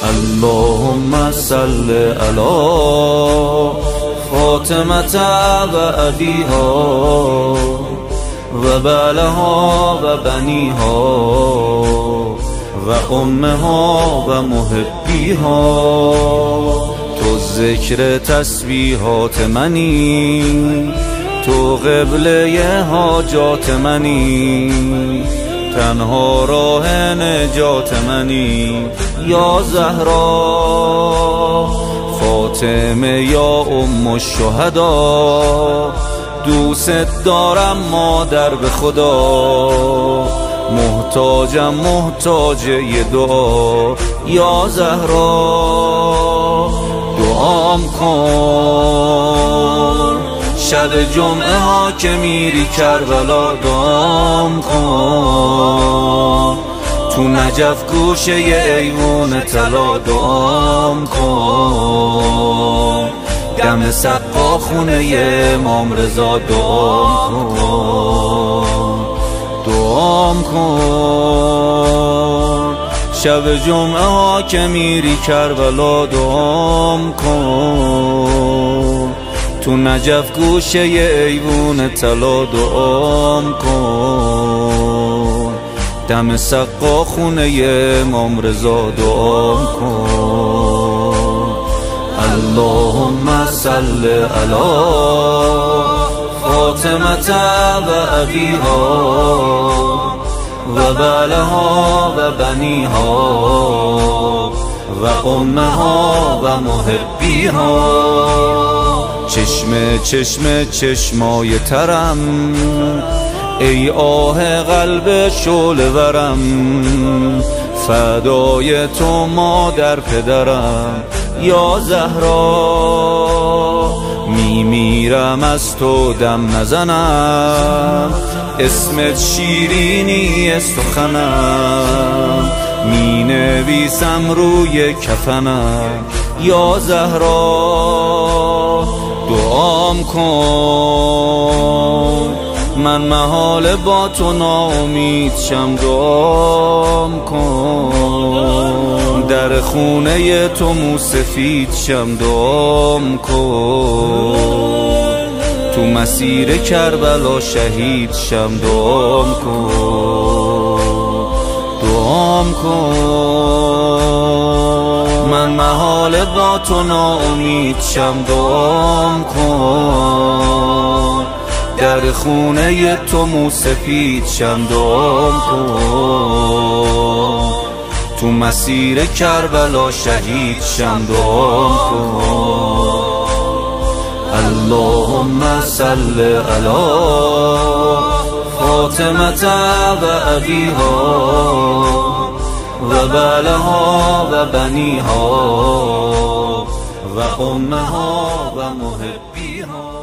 اللهم صل علی فاطمة و ابیها و بعلها و بنیها و امها و محبیها. تو ذکر تسبیحات منی، تو قبله حاجات منی، تنها راه نجات منی. یا زهرا فاطمه یا ام الشهدا، دوست دارم مادر به خدا، محتاجم محتاج یه دعا. یا زهرا دعام کن، شب جمعه ها که میری کربلا دعام کن، تو نجف گوشه ی ایوون طلا دعام کن، دم سقا خونه ی امام رضا دعام کن، دعام کن. شب جمعه ها که میری کربلا دعام کن، تو نجف گوشه ی ایوون طلا دعام کن، دم سقا خونه ی امام رضا دعام کن. اللهم صل علی فاطمة و ابیها و بعلها و بنیها و امها و محبیها. چشم چشم چشمای ترم، ای آه قلب شعله ورم، فدای تو مادر پدرم. یا زهرا میمیرم از تو دم نزنم، اسمت شیرینی سخنم، می نویسم روی کفنم. یا زهرا دعام کن، من محال با تو ناامید شم دعام کن، در خونه تو موسفید شم دعام کن، تو مسیر کربلا شهید شم دعام کن، دعام کن. من محال با تو ناامید شم دعام کن، در خونه تو موسفید شم دعام کن، تو مسیر کربلا شهید شم دعام کن. اللهم صل علی فاطمة و ابیها و بعلها و بنیها و امها و محبیها.